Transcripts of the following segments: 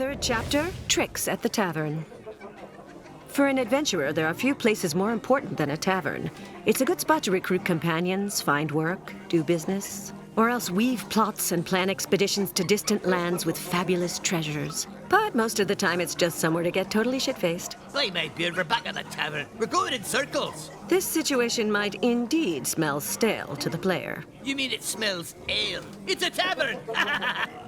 Third chapter, Tricks at the Tavern. For an adventurer, there are few places more important than a tavern. It's a good spot to recruit companions, find work, do business, or else weave plots and plan expeditions to distant lands with fabulous treasures. But most of the time, it's just somewhere to get totally shit-faced. Play my beard, we're back at the tavern. We're going in circles. This situation might indeed smell stale to the player. You mean it smells ale? It's a tavern!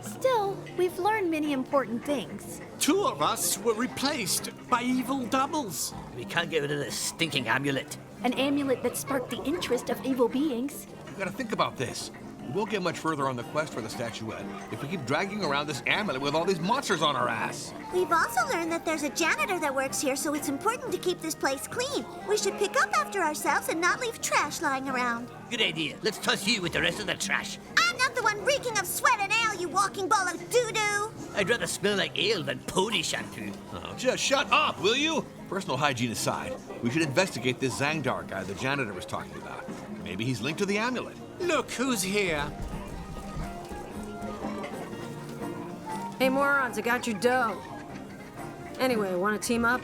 Still, we've learned many important things. 2 of us were replaced by evil doubles. We can't get rid of this stinking amulet. An amulet that sparked the interest of evil beings. You gotta think about this. We won't get much further on the quest for the statuette if we keep dragging around this amulet with all these monsters on our ass. We've also learned that there's a janitor that works here, so it's important to keep this place clean. We should pick up after ourselves and not leave trash lying around. Good idea. Let's toss you with the rest of the trash. I'm not the one reeking of sweat and ale, you walking ball of doo-doo! I'd rather smell like ale than pony shampoo. Oh, just shut up, will you? Personal hygiene aside, we should investigate this Zangdar guy the janitor was talking about. Maybe he's linked to the amulet. Look who's here. Hey, morons, I got your dough. Anyway, want to team up?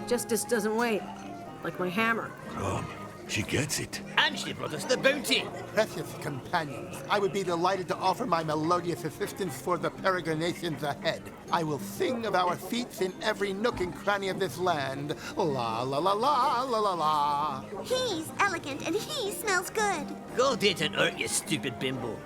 Justice doesn't wait. Like my hammer. She gets it. And she brought us the bounty. Precious companions, I would be delighted to offer my melodious assistance for the peregrinations ahead. I will sing of our feats in every nook and cranny of this land. La la la la la la la. He's elegant and he smells good. Go date an Urt, you stupid bimbo.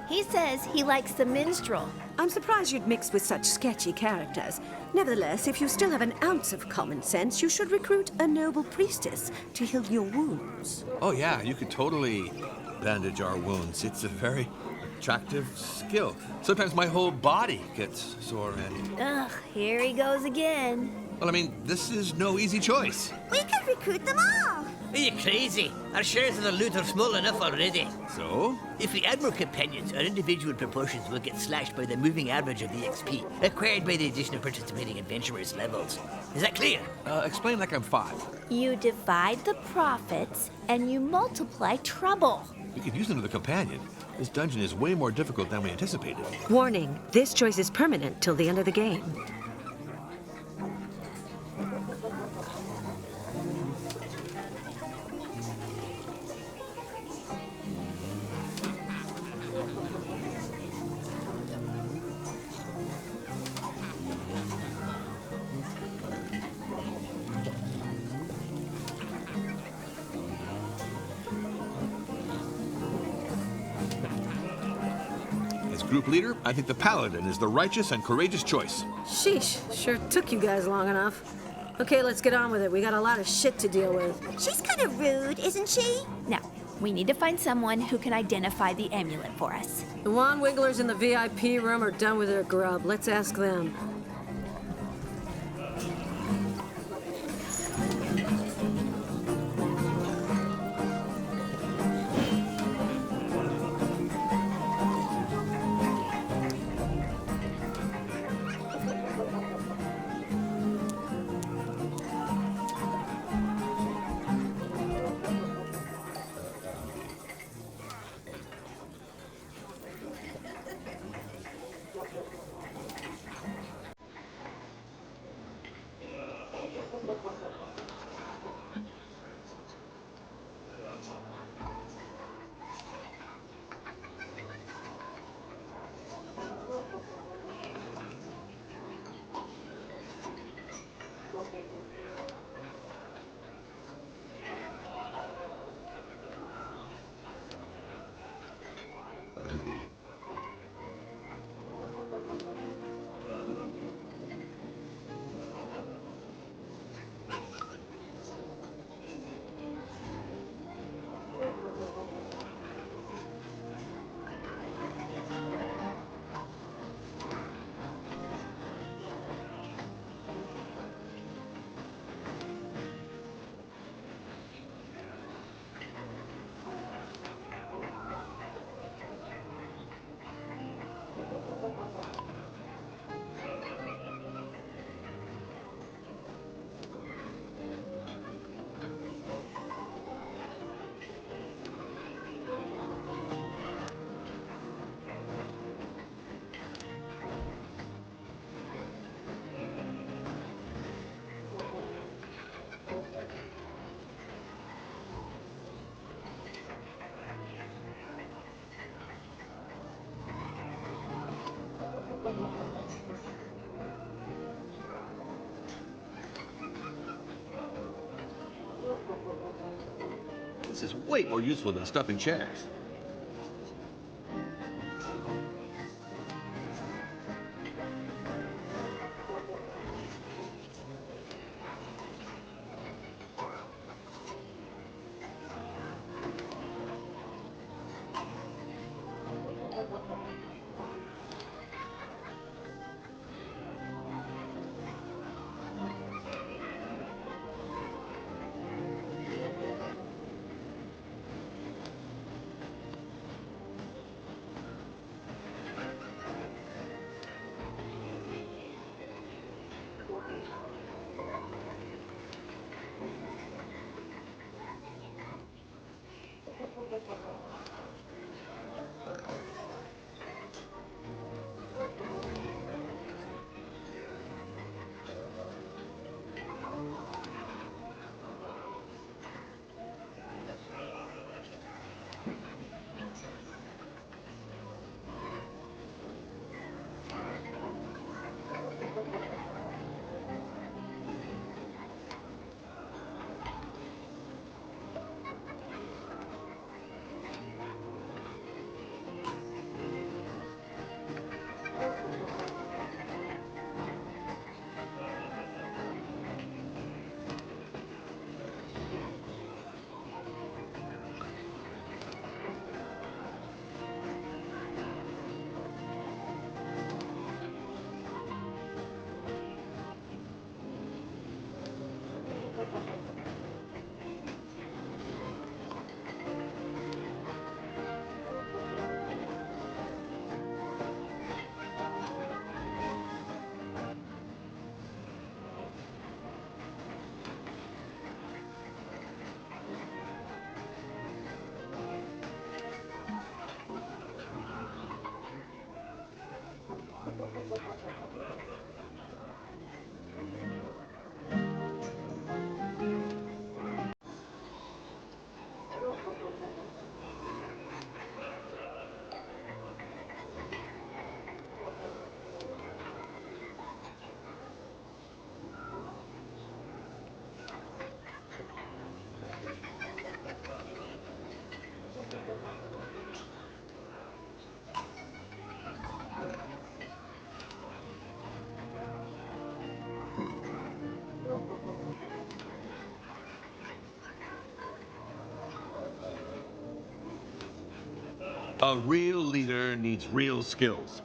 He says he likes the minstrel. I'm surprised you'd mix with such sketchy characters. Nevertheless, if you still have an ounce of common sense, you should recruit a noble priestess to heal your wounds. Oh yeah, you could totally bandage our wounds. It's a very attractive skill. Sometimes my whole body gets sore and... Ugh, here he goes again. Well, I mean, this is no easy choice. We could recruit them all. Are you crazy? Our shares of the loot are small enough already. So? If we add more companions, our individual proportions will get slashed by the moving average of the XP acquired by the addition of participating adventurers' levels. Is that clear? Explain like I'm 5. You divide the profits and you multiply trouble. We could use another companion. This dungeon is way more difficult than we anticipated. Warning, this choice is permanent till the end of the game. Group leader, I think the paladin is the righteous and courageous choice. Sheesh, sure took you guys long enough. Okay, let's get on with it. We got a lot of shit to deal with. She's kind of rude, isn't she? Now, we need to find someone who can identify the amulet for us. The wand wigglers in the VIP room are done with their grub. Let's ask them. This is way more useful than stuffing chairs. A real leader needs real skills.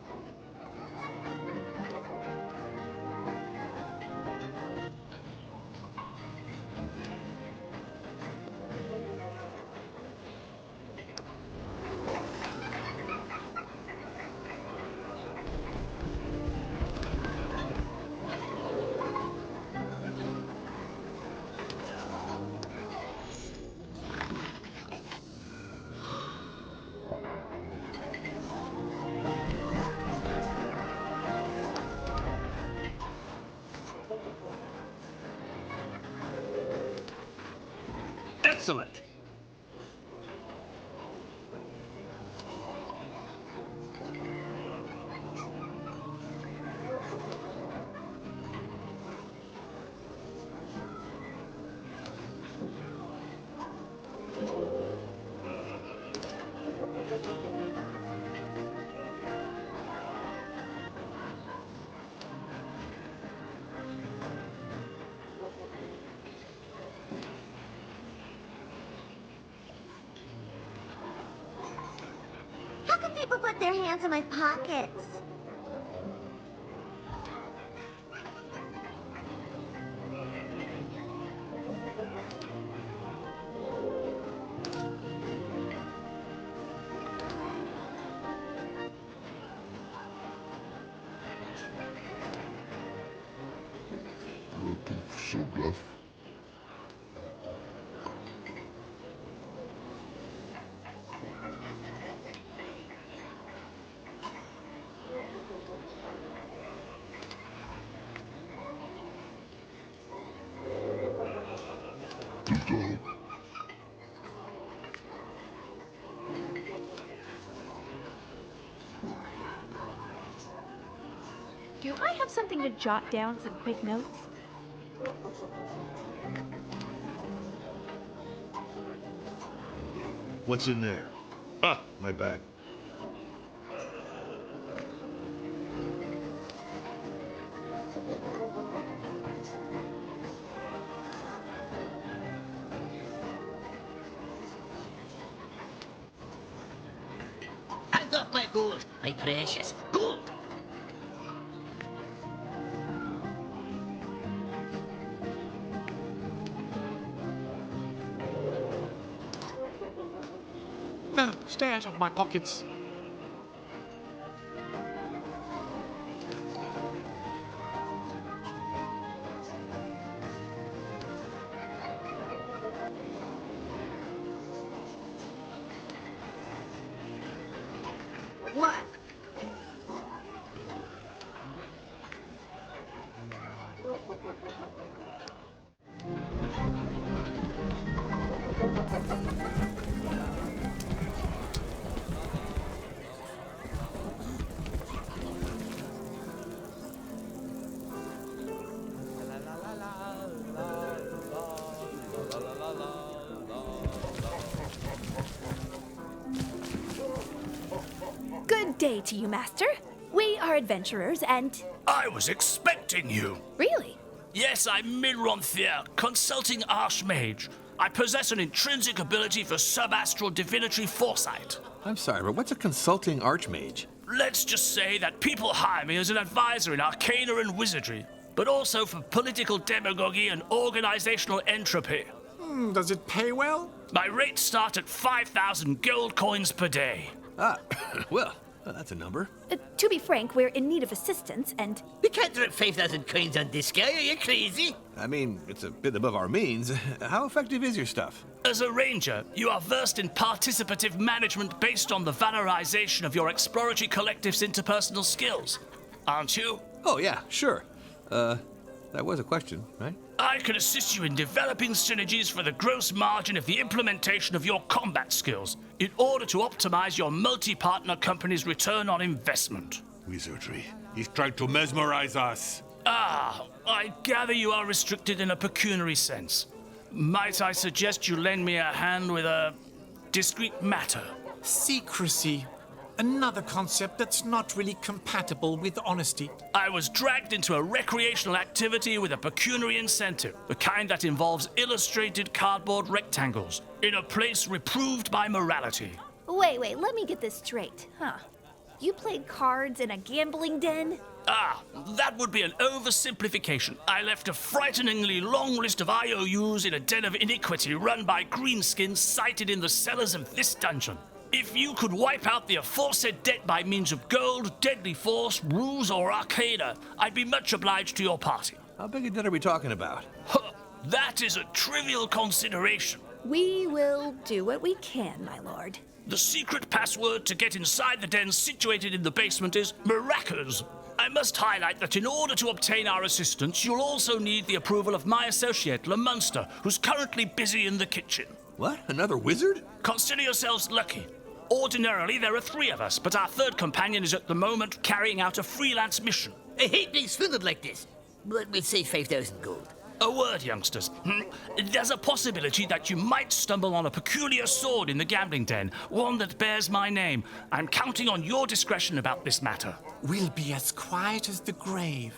Excellent. How can people put their hands in my pockets? So rough. Do I have something to jot down some quick notes? What's in there? Ah, my bag. I got my gold, my precious gold. No, stay out of my pockets. What? Good day to you, Master. We are adventurers and... I was expecting you. Really? Yes, I'm Minronthier, consulting archmage. I possess an intrinsic ability for subastral divinatory foresight. I'm sorry, but what's a consulting archmage? Let's just say that people hire me as an advisor in arcana and wizardry, but also for political demagogy and organizational entropy. Does it pay well? My rates start at 5,000 gold coins per day. Ah, well, that's a number. To be frank, we're in need of assistance and... We can't drop 5,000 coins on this guy, are you crazy? I mean, it's a bit above our means. How effective is your stuff? As a ranger, you are versed in participative management based on the valorization of your exploratory collective's interpersonal skills, aren't you? Oh, yeah, sure. That was a question, right? I can assist you in developing synergies for the gross margin of the implementation of your combat skills in order to optimize your multi-partner company's return on investment. Wizardry. He's trying to mesmerize us. Ah, I gather you are restricted in a pecuniary sense. Might I suggest you lend me a hand with a discreet matter? Secrecy. Another concept that's not really compatible with honesty. I was dragged into a recreational activity with a pecuniary incentive, the kind that involves illustrated cardboard rectangles, in a place reproved by morality. Wait, let me get this straight. You played cards in a gambling den? Ah, that would be an oversimplification. I left a frighteningly long list of IOUs in a den of iniquity run by greenskins sited in the cellars of this dungeon. If you could wipe out the aforesaid debt by means of gold, deadly force, ruse, or arcana, I'd be much obliged to your party. How big a debt are we talking about? Huh, that is a trivial consideration. We will do what we can, my lord. The secret password to get inside the den situated in the basement is Maracas. I must highlight that in order to obtain our assistance, you'll also need the approval of my associate, Lemunster, who's currently busy in the kitchen. What? Another wizard? Consider yourselves lucky. Ordinarily, there are 3 of us, but our 3rd companion is at the moment carrying out a freelance mission. I hate being swindled like this. But we'll say 5,000 gold. A word, youngsters. There's a possibility that you might stumble on a peculiar sword in the gambling den, one that bears my name. I'm counting on your discretion about this matter. We'll be as quiet as the grave.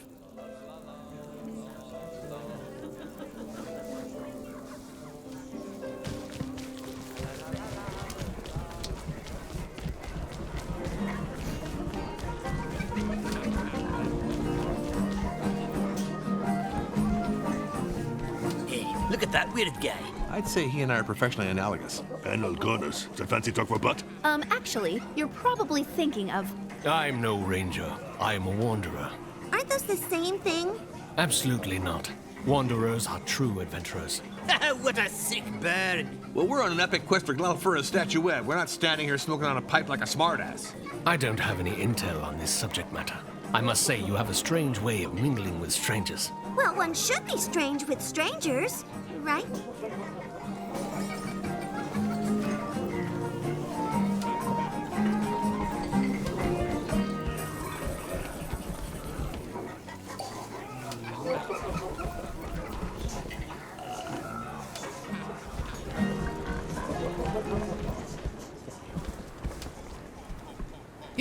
Look at that weird guy. I'd say he and I are professionally analogous. Anal gunners. Is that fancy talk for butt? Actually, you're probably thinking of... I'm no ranger. I am a wanderer. Aren't those the same thing? Absolutely not. Wanderers are true adventurers. What a sick bird. Well, we're on an epic quest for Glenfura's statuette. We're not standing here smoking on a pipe like a smartass. I don't have any intel on this subject matter. I must say you have a strange way of mingling with strangers. Well, one should be strange with strangers, right?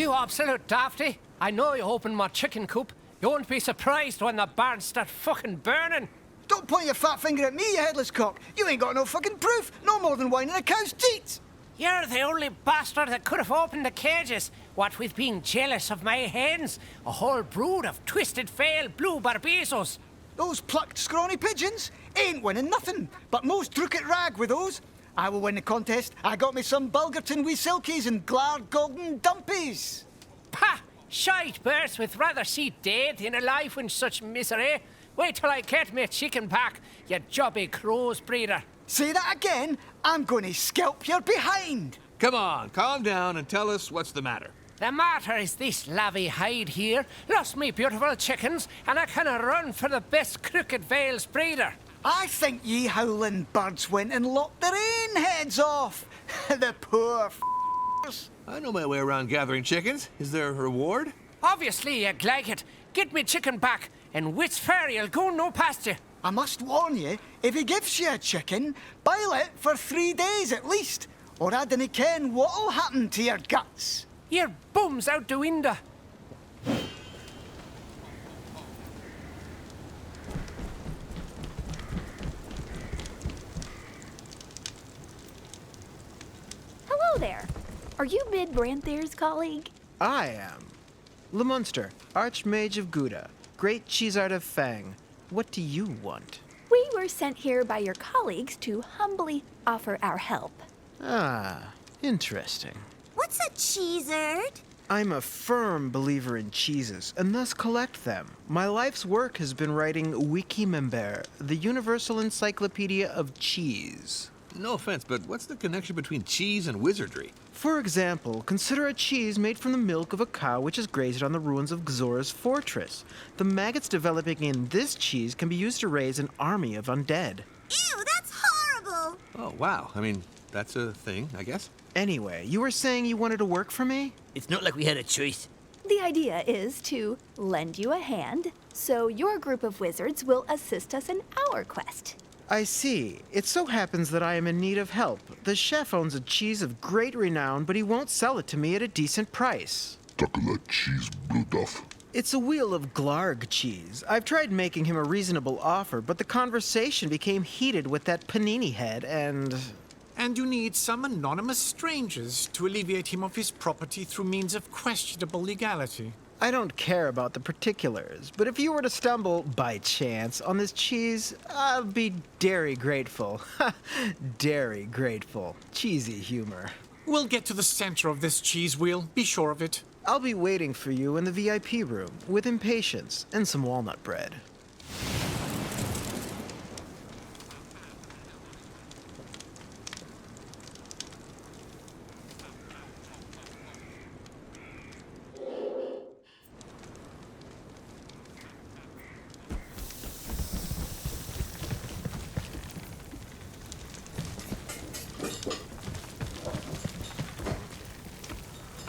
You absolute dafty. I know you opened my chicken coop. You won't be surprised when the barns start fucking burning. Don't point your fat finger at me, you headless cock. You ain't got no fucking proof. No more than wine in a cow's teats. You're the only bastard that could have opened the cages, what with being jealous of my hens. A whole brood of twisted, fail blue barbizos. Those plucked, scrawny pigeons ain't winning nothing, but most drook at rag with those. I will win the contest. I got me some Bulgerton wee silkies and Glard golden dumpies. Pah! Shite birds with rather see dead in a life in such misery. Wait till I get me chicken back, you jobby crows breeder. Say that again, I'm going to scalp your behind. Come on, calm down and tell us what's the matter. The matter is this lavvy hide here lost me beautiful chickens, and I canna run for the best crooked Vales breeder. I think ye howling birds went and lopped their own heads off. The poor f***ers. I know my way around gathering chickens. Is there a reward? Obviously you'd like it. Get me chicken back, and Wits Ferry'll go no past you. I must warn you, if he gives you a chicken, boil it for 3 days at least, or I dinna ken what'll happen to your guts. Your bum's out the window. Hello there. Are you Mid Branthair's colleague? I am. Le Munster, Archmage of Gouda, Great Cheesart of Fang. What do you want? We were sent here by your colleagues to humbly offer our help. Ah, interesting. What's a cheesard? I'm a firm believer in cheeses, and thus collect them. My life's work has been writing Wikimember, the Universal Encyclopedia of Cheese. No offense, but what's the connection between cheese and wizardry? For example, consider a cheese made from the milk of a cow which is grazed on the ruins of Xor's fortress. The maggots developing in this cheese can be used to raise an army of undead. Ew, that's horrible! Oh, wow. I mean, that's a thing, I guess. Anyway, you were saying you wanted to work for me? It's not like we had a choice. The idea is to lend you a hand, so your group of wizards will assist us in our quest. I see. It so happens that I am in need of help. The chef owns a cheese of great renown, but he won't sell it to me at a decent price. Chocolate cheese blue duff. It's a wheel of Glarg cheese. I've tried making him a reasonable offer, but the conversation became heated with that panini head, and you need some anonymous strangers to alleviate him of his property through means of questionable legality. I don't care about the particulars, but if you were to stumble, by chance, on this cheese, I'll be dairy grateful. Dairy grateful. Cheesy humor. We'll get to the center of this cheese wheel, be sure of it. I'll be waiting for you in the VIP room, with impatience and some walnut bread.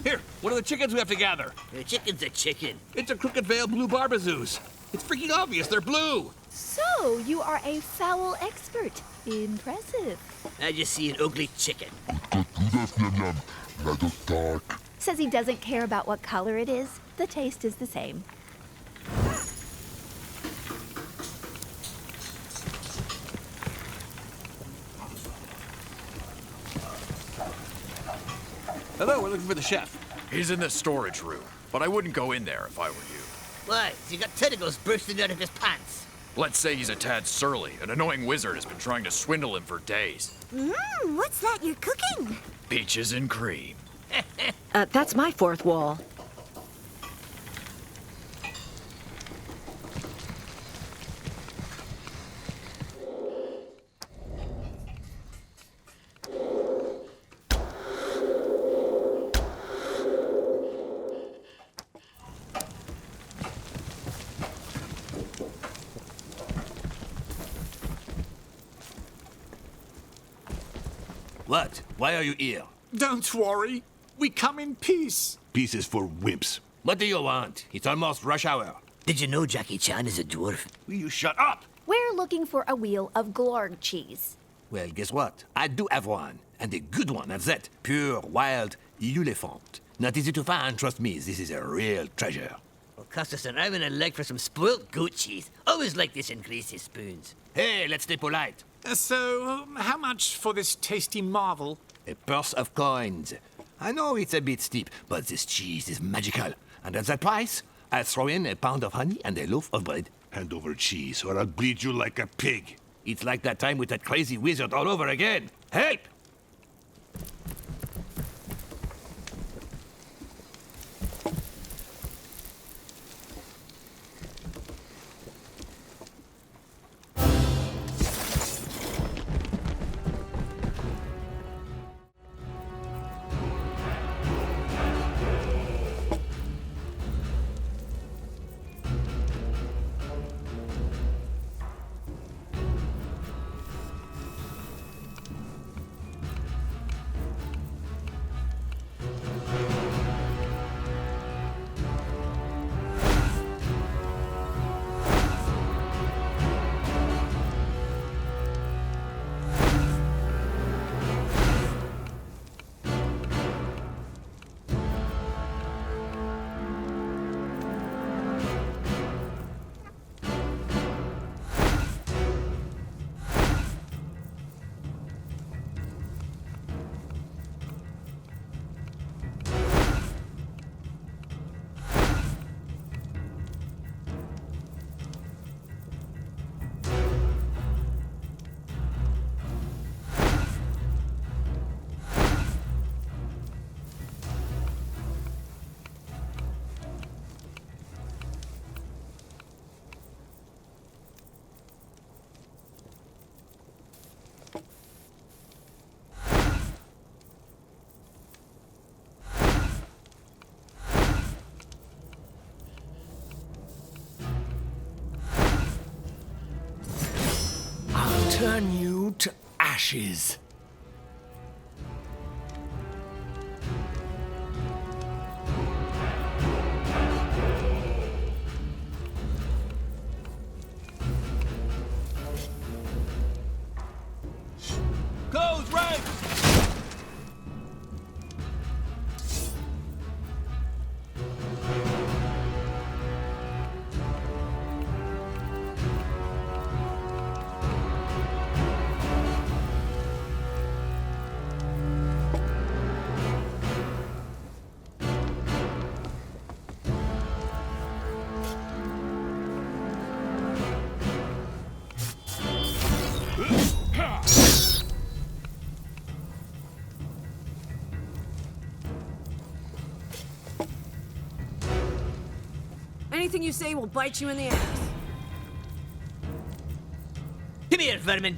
Here, what are the chickens we have to gather? A chicken's a chicken. It's a Crooked Veil blue barbazoos. It's freaking obvious, they're blue. So, you are a fowl expert. Impressive. I just see an ugly chicken. Says he doesn't care about what color it is. The taste is the same. Hello, we're looking for the chef. He's in the storage room, but I wouldn't go in there if I were you. Why? Has he got tentacles bursting out of his pants? Let's say he's a tad surly. An annoying wizard has been trying to swindle him for days. What's that you're cooking? Peaches and cream. That's my fourth wall. What? Why are you here? Don't worry. We come in peace. Peace is for wimps. What do you want? It's almost rush hour. Did you know Jackie Chan is a dwarf? Will you shut up? We're looking for a wheel of Glorg cheese. Well, guess what? I do have one. And a good one at that. Pure, wild, elephant. Not easy to find, trust me. This is a real treasure. Will cost us an arm and a leg for some spoilt goat cheese. Always like this in greasy spoons. Hey, let's stay polite. So, how much for this tasty marvel? A purse of coins. I know it's a bit steep, but this cheese is magical. And at that price, I'll throw in a pound of honey and a loaf of bread. Hand over cheese, or I'll bleed you like a pig. It's like that time with that crazy wizard all over again. Help! Turn you to ashes. Goes right! Anything you say will bite you in the ass. Come here, vermin.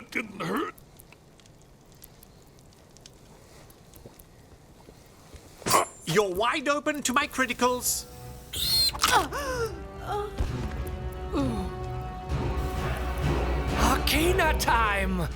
That didn't hurt. You're wide open to my criticals. Arcana time!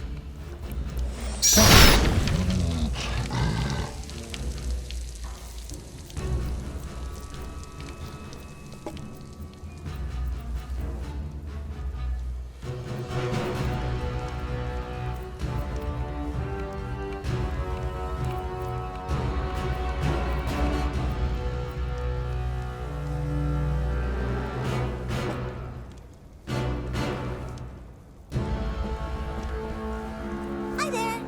Hi there.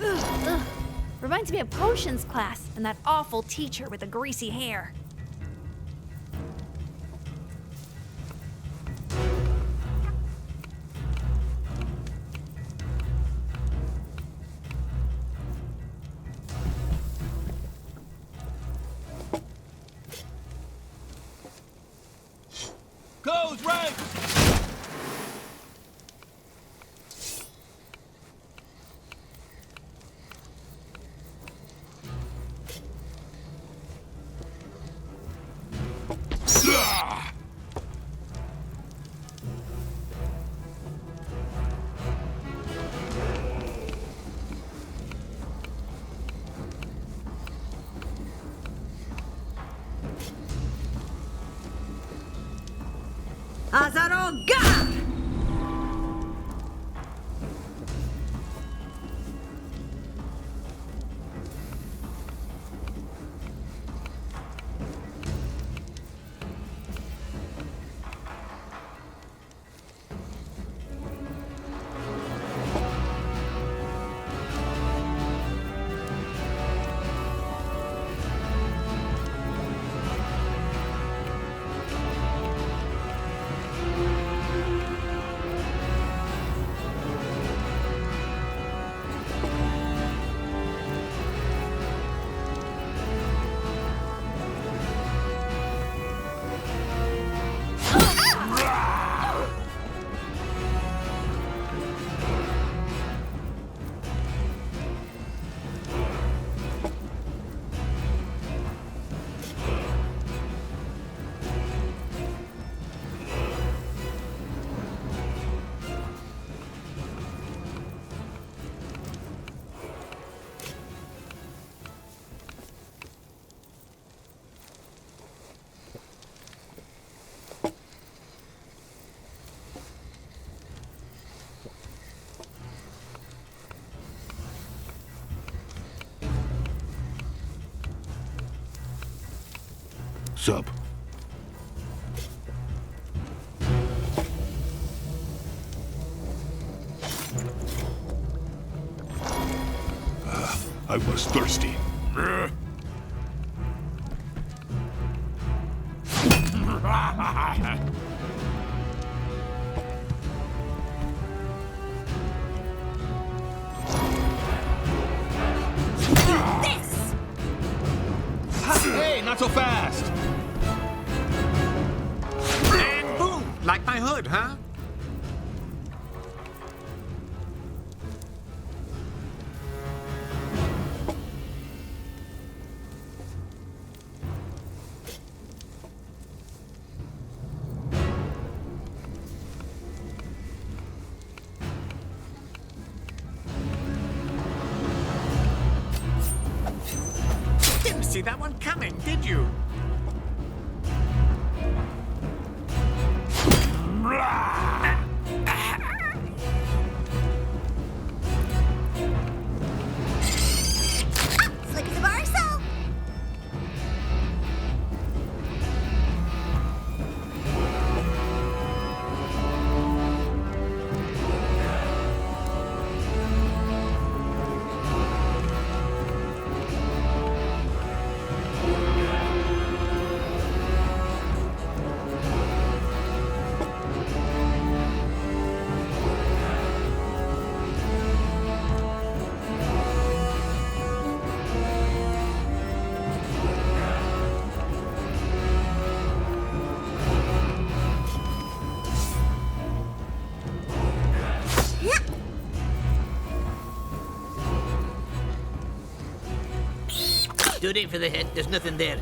Ugh. Reminds me of potions class and that awful teacher with the greasy hair. Goes right! Azaroga! Sup? I was thirsty. Hey, not so fast! And boom! Like my hood, huh? Didn't see that one coming, did you? Slick as a bar soap. Don't aim for the head, there's nothing there.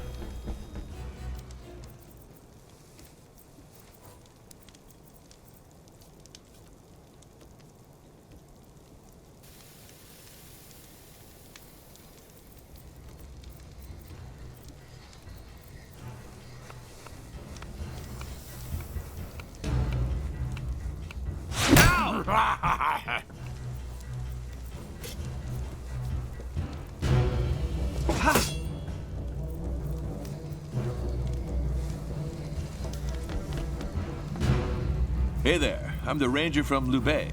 Hey there, I'm the ranger from Lubei.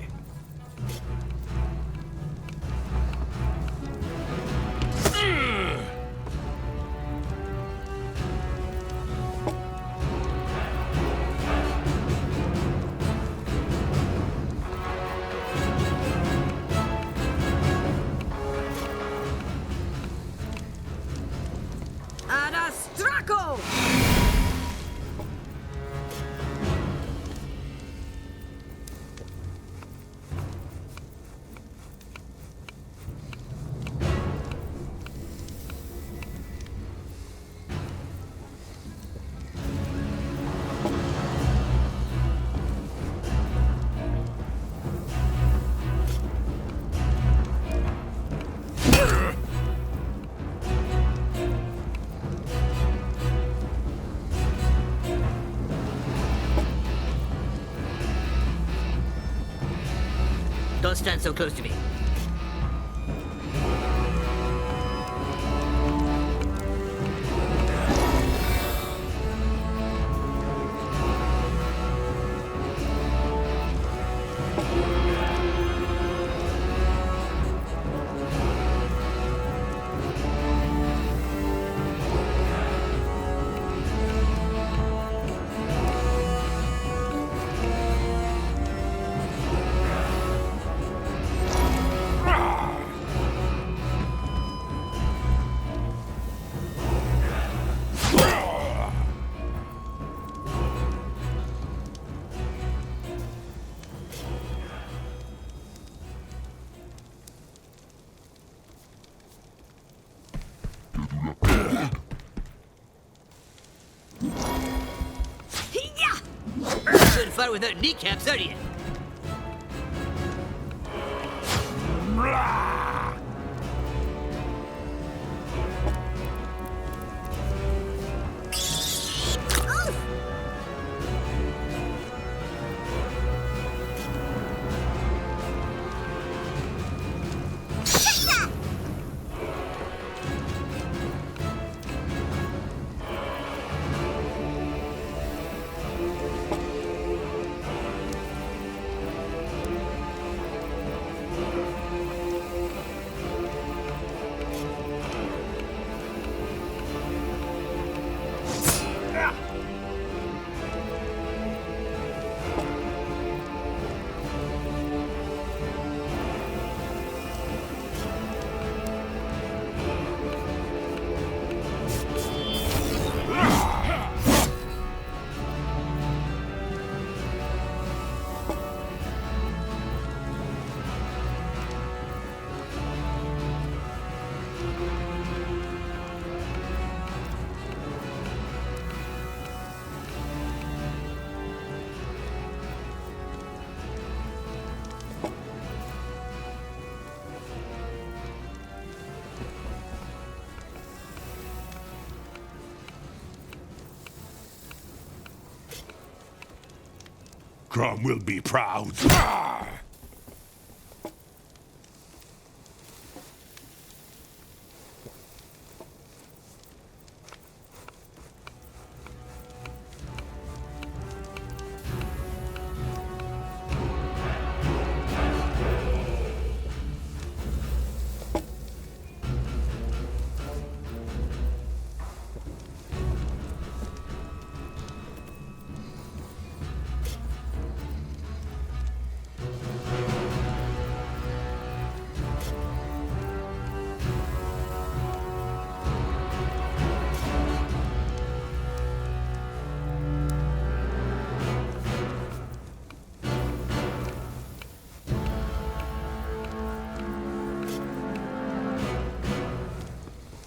Adastraco! Don't stand so close to me. Good fun without kneecaps, are you? Crom will be proud.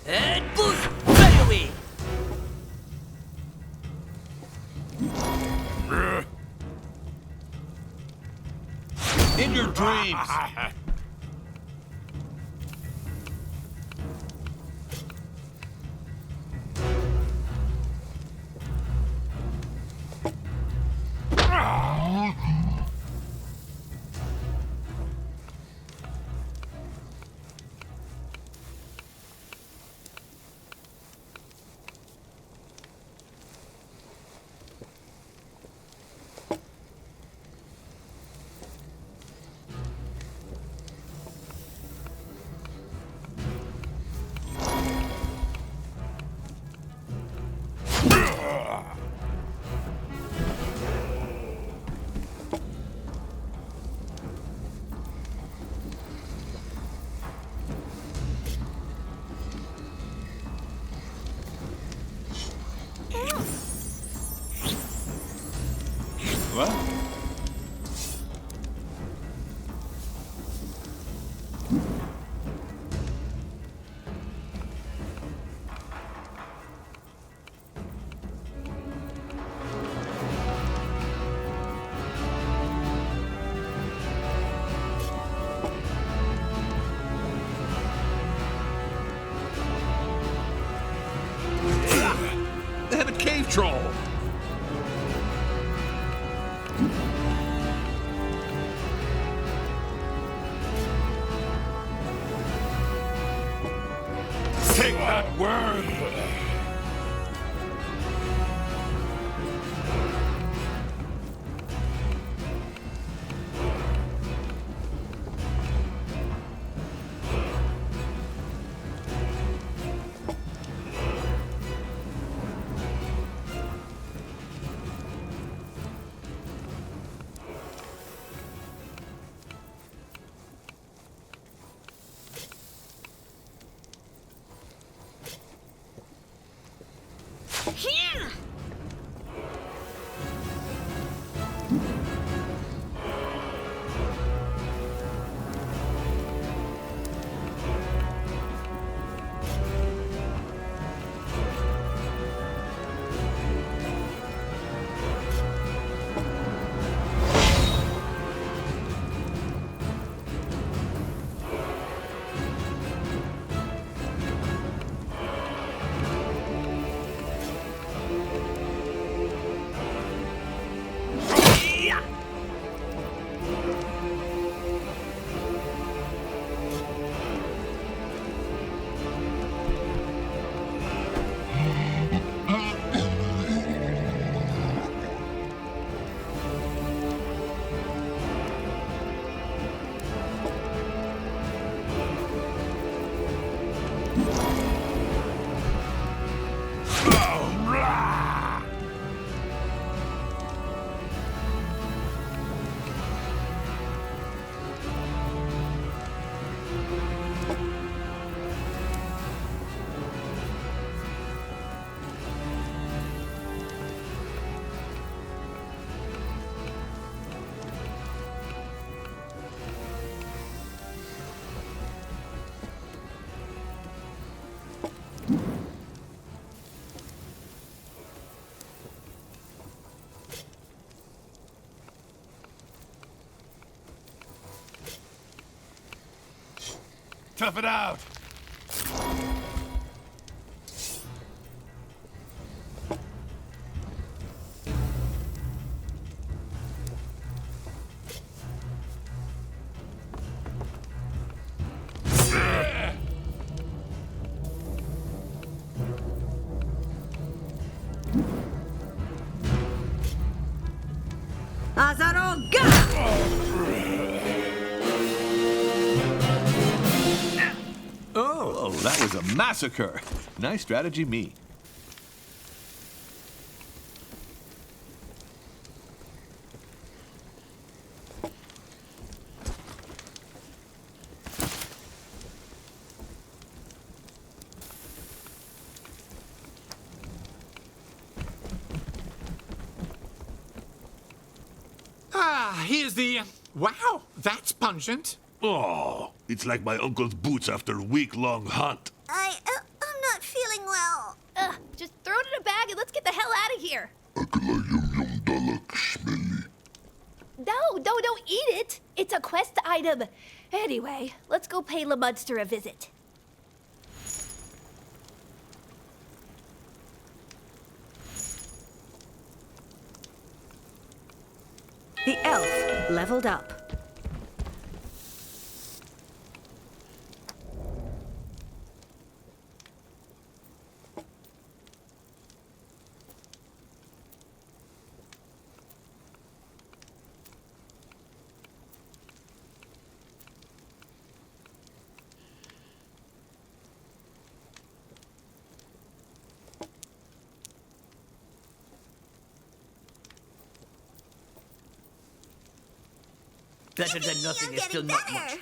And boom! Right away! In your dreams! What? They have a cave troll! Take that word! Here! Tough it out! Oh, that was a massacre. Nice strategy, me. Here's the... Wow, that's pungent. Oh, it's like my uncle's boots after a week-long hunt. I'm No, don't eat it. It's a quest item. Anyway, let's go pay Lamudster a visit. The elf leveled up. Better than nothing is still not much.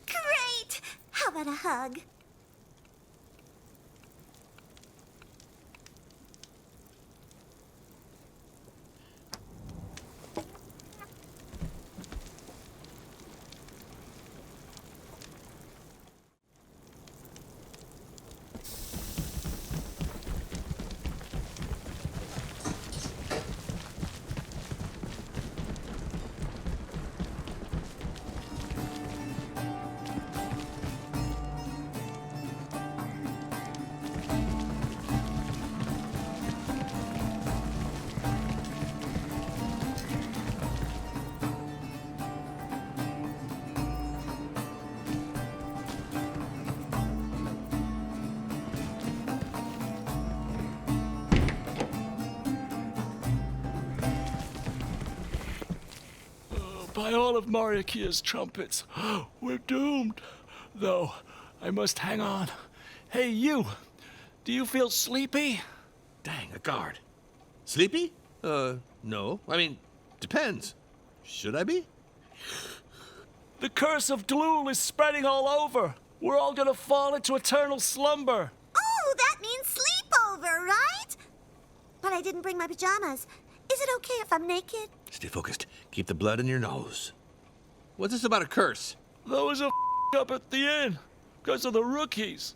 Great! How about a hug? By all of Mariakia's trumpets, we're doomed. Though, I must hang on. Hey, you! Do you feel sleepy? Dang, a guard. Sleepy? No. I mean, depends. Should I be? The curse of Dlul is spreading all over. We're all gonna fall into eternal slumber. Oh, that means sleepover, right? But I didn't bring my pajamas. Is it okay if I'm naked? Stay focused. Keep the blood in your nose. What's this about a curse? There was a up at the inn because of the rookies.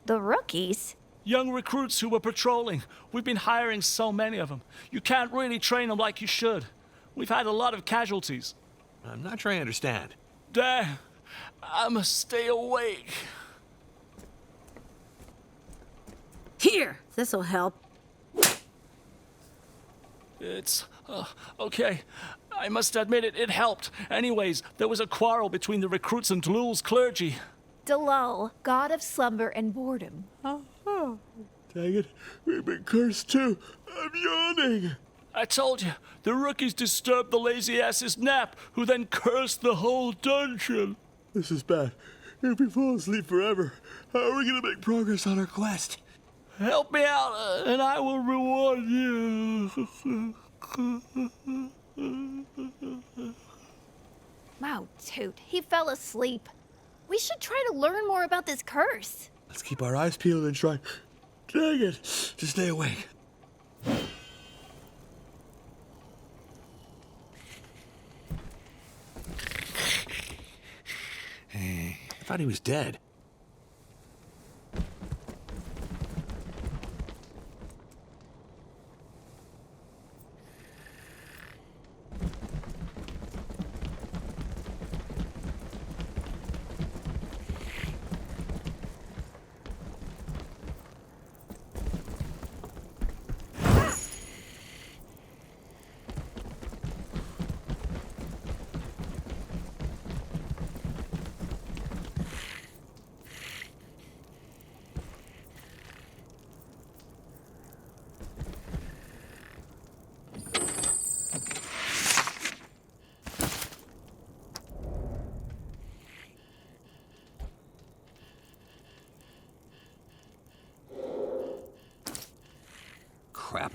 The rookies? Young recruits who were patrolling. We've been hiring so many of them. You can't really train them like you should. We've had a lot of casualties. I'm not sure I understand. Dang, I must stay awake. Here, this'll help. It's, okay. I must admit it helped. Anyways, there was a quarrel between the recruits and Dlul's clergy. Dlul, god of slumber and boredom. Dang it, we've been cursed too. I'm yawning. I told you, the rookies disturbed the lazy ass's nap, who then cursed the whole dungeon. This is bad. If we fall asleep forever, how are we gonna make progress on our quest? Help me out, and I will reward you. Wow, Toot, he fell asleep. We should try to learn more about this curse. Let's keep our eyes peeled and try, dang it, to stay awake. I thought he was dead.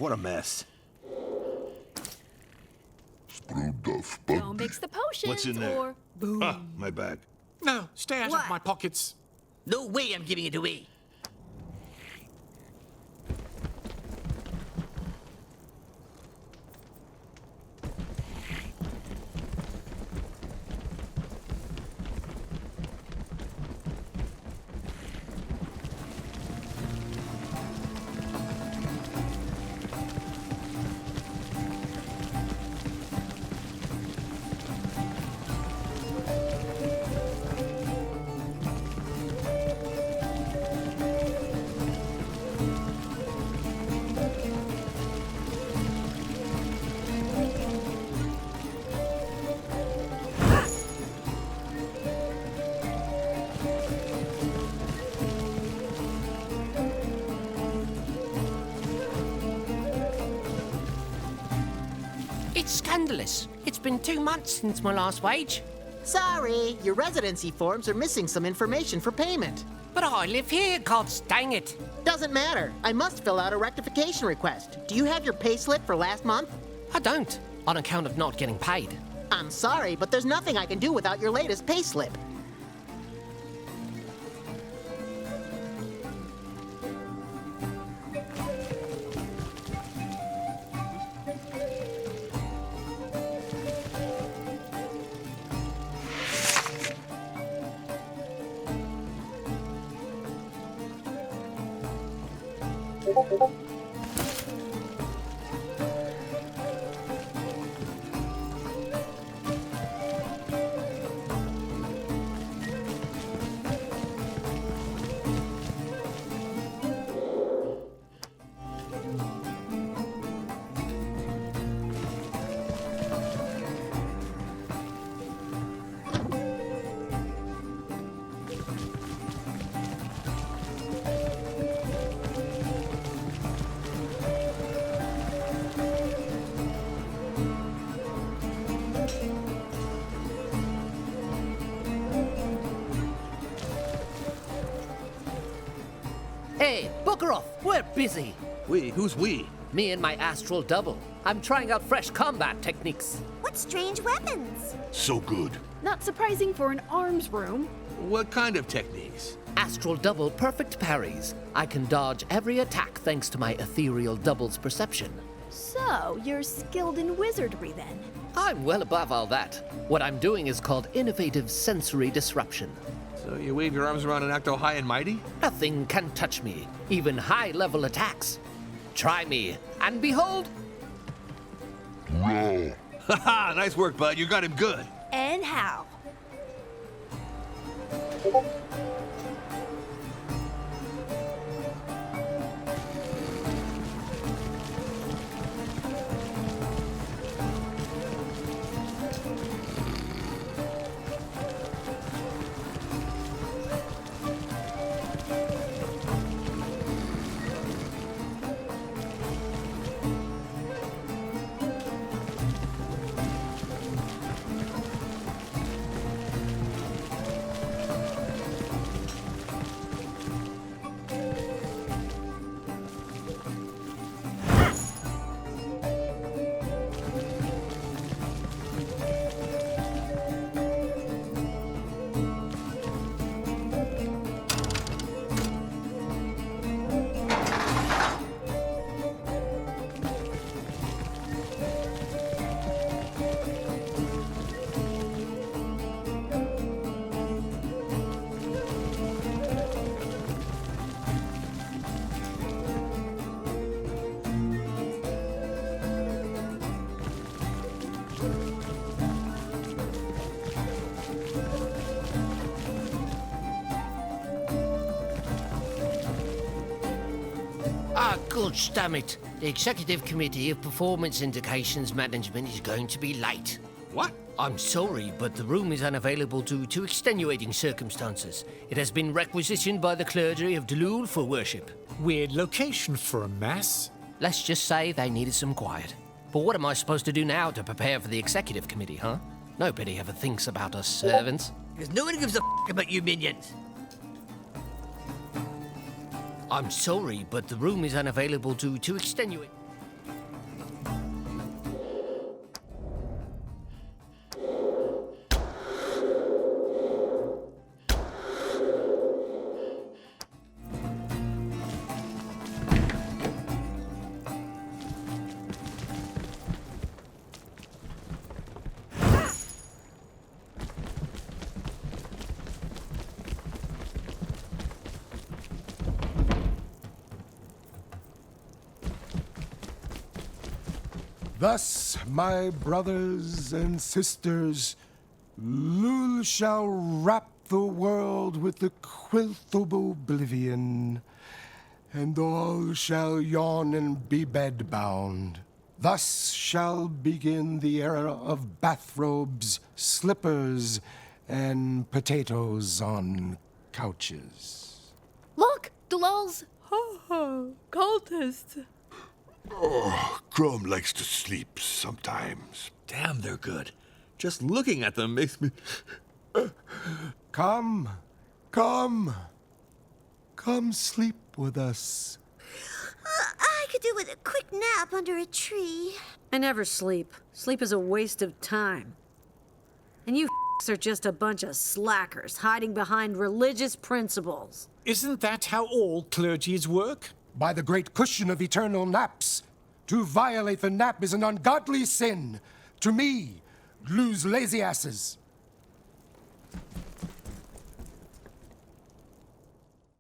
what a mess. Don't mix the potions What's in there? or boom. Ah, my bag. No, stay out of my pockets. No way I'm giving it away. It's scandalous. It's been 2 months since my last wage. Sorry, your residency forms are missing some information for payment. But I live here, god dang it. Doesn't matter. I must fill out a rectification request. Do you have your payslip for last month? I don't, on account of not getting paid. I'm sorry, but there's nothing I can do without your latest payslip. Hey, bugger off. We're busy. We? Who's we? Me and my astral double. I'm trying out fresh combat techniques. What strange weapons? So good. Not surprising for an arms room. What kind of techniques? Astral double perfect parries. I can dodge every attack thanks to my ethereal double's perception. So, you're skilled in wizardry then? I'm well above all that. What I'm doing is called innovative sensory disruption. So you wave your arms around and act all high and mighty? Nothing can touch me, even high-level attacks. Try me, and behold! No. Haha, nice work, bud. You got him good. And how? Gosh damn it. The Executive Committee of Performance Indications Management is going to be late. What? I'm sorry, but the room is unavailable due to extenuating circumstances. It has been requisitioned by the clergy of Duluth for worship. Weird location for a mass. Let's just say they needed some quiet. But what am I supposed to do now to prepare for the Executive Committee, huh? Nobody ever thinks about us servants. Because no one gives a about you minions. I'm sorry, but the room is unavailable due to extenuate. Thus, my brothers and sisters, Lul shall wrap the world with the quilt of oblivion, and all shall yawn and be bedbound. Thus shall begin the era of bathrobes, slippers, and potatoes on couches. Look, Dulal's cultist. Oh, Chrome likes to sleep sometimes. Damn, they're good. Just looking at them makes me... Come sleep with us. I could do with a quick nap under a tree. I never sleep. Sleep is a waste of time. And you are just a bunch of slackers hiding behind religious principles. Isn't that how all clergies work? By the great cushion of eternal naps. To violate the nap is an ungodly sin. To me, Glue's lazy asses.